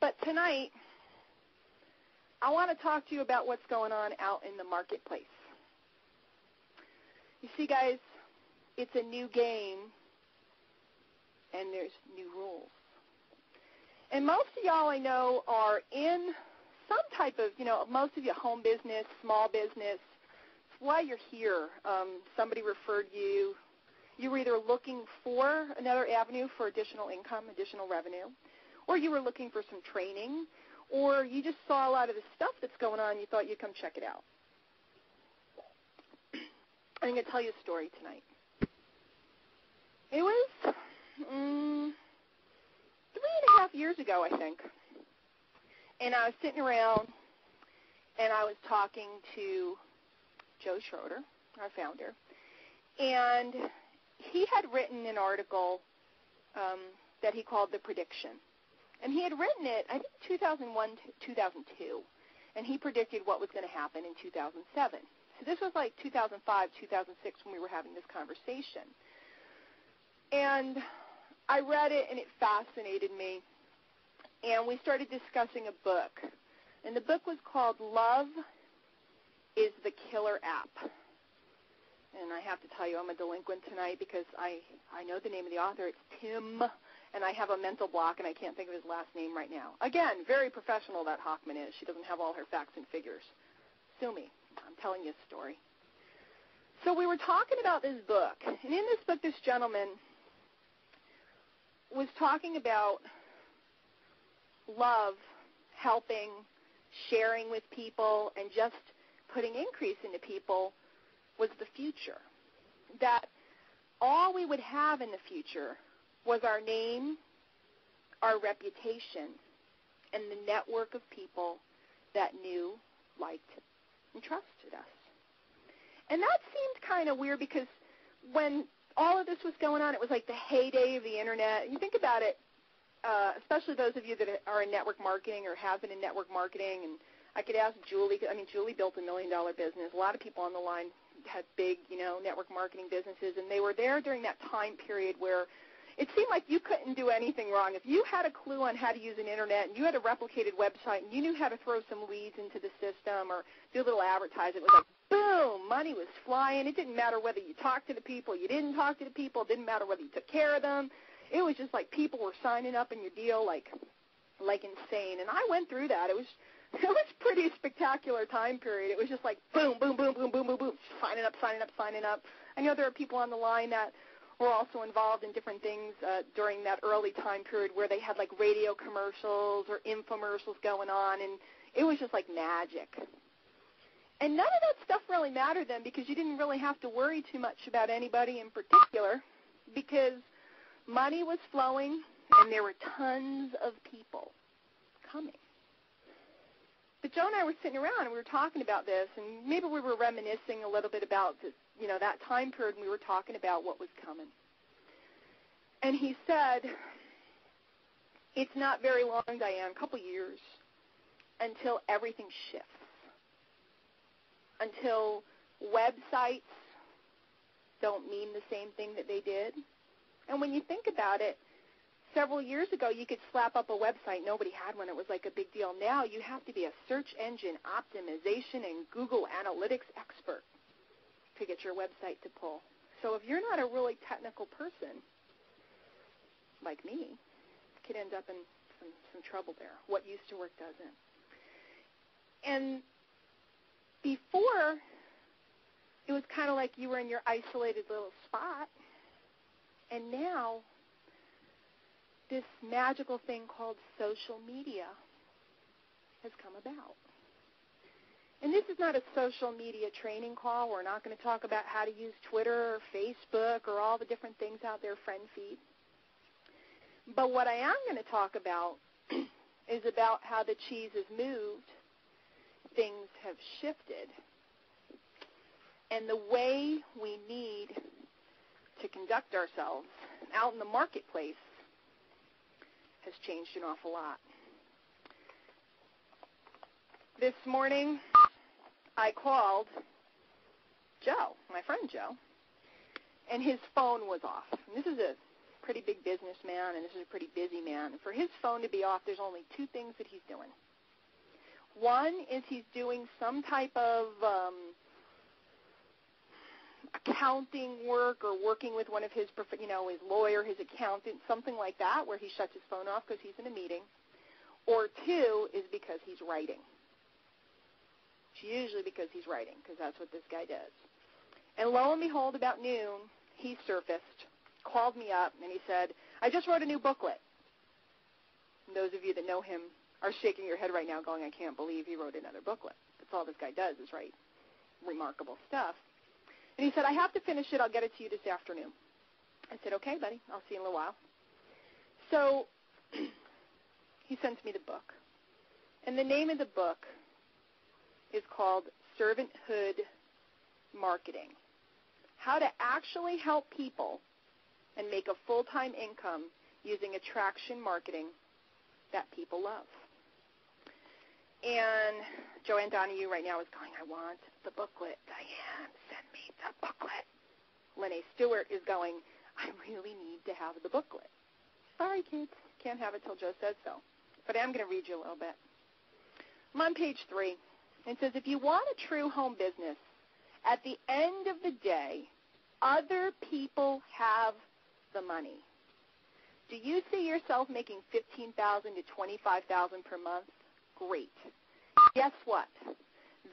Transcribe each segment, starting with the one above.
But tonight, I want to talk to you about what's going on out in the marketplace. You see, guys, it's a new game, and there's new rules. And most of y'all I know are in some type of, most of you home business, small business. It's why you're here. Somebody referred you. You were either looking for another avenue for additional income, additional revenue, or you were looking for some training, or you just saw a lot of the stuff that's going on and you thought you'd come check it out. I'm going to tell you a story tonight. It was 3.5 years ago, I think. And I was sitting around and I was talking to Joe Schroeder, our founder. And he had written an article that he called The Prediction. And he had written it, I think, 2001 to 2002. And he predicted what was going to happen in 2007. So this was like 2005, 2006 when we were having this conversation. And I read it, and it fascinated me. And we started discussing a book. And the book was called Love is the Killer App. And I have to tell you, I'm a delinquent tonight because I know the name of the author. It's Tim, and I have a mental block, and I can't think of his last name right now. Again, very professional that Hoffman is. She doesn't have all her facts and figures. Sue me. I'm telling you a story. So we were talking about this book, and in this book, this gentleman was talking about love, helping, sharing with people, and just putting increase into people was the future. That all we would have in the future was our name, our reputation, and the network of people that knew, liked, and trusted us. And that seemed kind of weird because when all of this was going on, it was like the heyday of the Internet. You think about it, especially those of you that are in network marketing or have been in network marketing, and I could ask Julie. I mean, Julie built $1 million business. A lot of people on the line had big, network marketing businesses, and they were there during that time period where it seemed like you couldn't do anything wrong. If you had a clue on how to use an Internet and you had a replicated website and you knew how to throw some leads into the system or do a little advertising, it was like, boom, money was flying. It didn't matter whether you talked to the people, you didn't talk to the people. It didn't matter whether you took care of them. It was just like people were signing up in your deal like insane. And I went through that. It was a pretty spectacular time period. It was just like boom, boom, boom, boom, boom, boom, boom, signing up, signing up, signing up. I know there are people on the line that were also involved in different things during that early time period where they had like radio commercials or infomercials going on, and it was just like magic. And none of that stuff really mattered then because you didn't really have to worry too much about anybody in particular because money was flowing and there were tons of people coming. But Joe and I were sitting around and we were talking about this, and maybe we were reminiscing a little bit about the, that time period when we were talking about what was coming. And he said, it's not very long, Diane, a couple years, until everything shifts, until websites don't mean the same thing that they did. And when you think about it, several years ago, you could slap up a website. Nobody had one. It was like a big deal. Now you have to be a search engine optimization and Google Analytics expert to get your website to pull. So if you're not a really technical person, like me, you could end up in some trouble there. What used to work doesn't. And before, it was kind of like you were in your isolated little spot. And now, this magical thing called social media has come about. And this is not a social media training call. We're not going to talk about how to use Twitter or Facebook or all the different things out there, friend feed. But what I am going to talk about is about how the cheese has moved, things have shifted, and the way we need to conduct ourselves out in the marketplace has changed an awful lot. This morning, I called Joe, my friend Joe, and his phone was off. And this is a pretty big businessman, and this is a pretty busy man. And for his phone to be off, there's only two things that he's doing. One is he's doing some type of accounting work or working with one of his, his lawyer, his accountant, something like that, where he shuts his phone off because he's in a meeting. Or two is because he's writing. It's usually because he's writing, because that's what this guy does. And lo and behold, about noon, he surfaced, called me up, and he said, I just wrote a new booklet. And those of you that know him are shaking your head right now going, I can't believe he wrote another booklet. That's all this guy does is write remarkable stuff. And he said, I have to finish it. I'll get it to you this afternoon. I said, okay, buddy. I'll see you in a little while. So he sends me the book. And the name of the book is called Servanthood Marketing. How to actually help people and make a full-time income using attraction marketing that people love. And Joanne Donahue right now is going, I want the booklet. Diane, send me the booklet. Lene Stewart is going, I really need to have the booklet. Sorry, kids. Can't have it till Joe says so. But I am going to read you a little bit. I'm on page 3. It says, if you want a true home business, at the end of the day, other people have the money. Do you see yourself making $15,000 to $25,000 per month? Great. Guess what?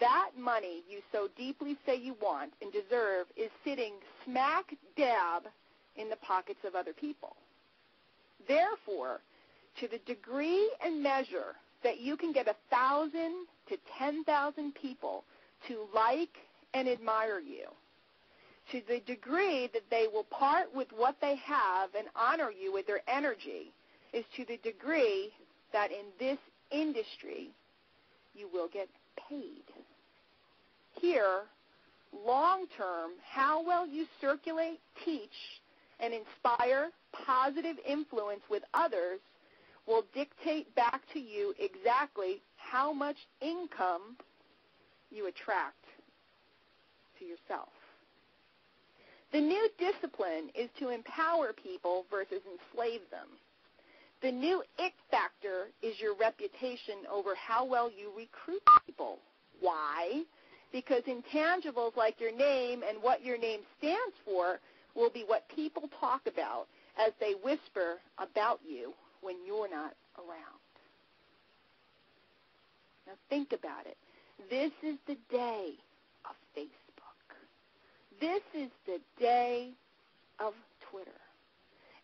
That money you so deeply say you want and deserve is sitting smack dab in the pockets of other people. Therefore, to the degree and measure that you can get 1,000 to 10,000 people to like and admire you, to the degree that they will part with what they have and honor you with their energy, is to the degree that in this industry you will get paid. Here, long-term, how well you circulate, teach, and inspire positive influence with others will dictate back to you exactly how much income you attract to yourself. The new discipline is to empower people versus enslave them. The new it factor is your reputation over how well you recruit people. Why? Because intangibles like your name and what your name stands for will be what people talk about as they whisper about you when you're not around. Now think about it. This is the day of Facebook. This is the day of Twitter.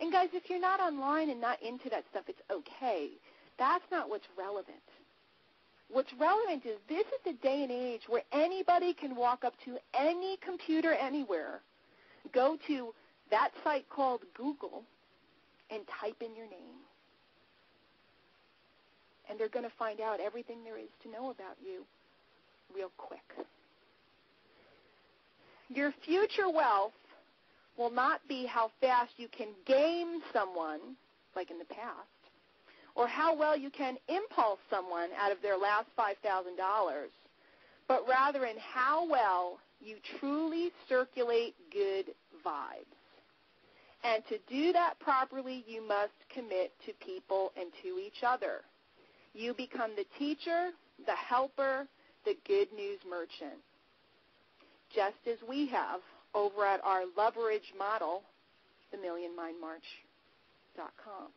And guys, if you're not online and not into that stuff, it's okay. That's not what's relevant. What's relevant is this is the day and age where anybody can walk up to any computer anywhere, go to that site called Google, and type in your name. And they're going to find out everything there is to know about you real quick. Your future wealth will not be how fast you can game someone, like in the past, or how well you can impulse someone out of their last $5,000, but rather in how well you truly circulate good vibes. And to do that properly, you must commit to people and to each other. You become the teacher, the helper, the good news merchant. Just as we have over at our leverage model, themillionmindmarch.com.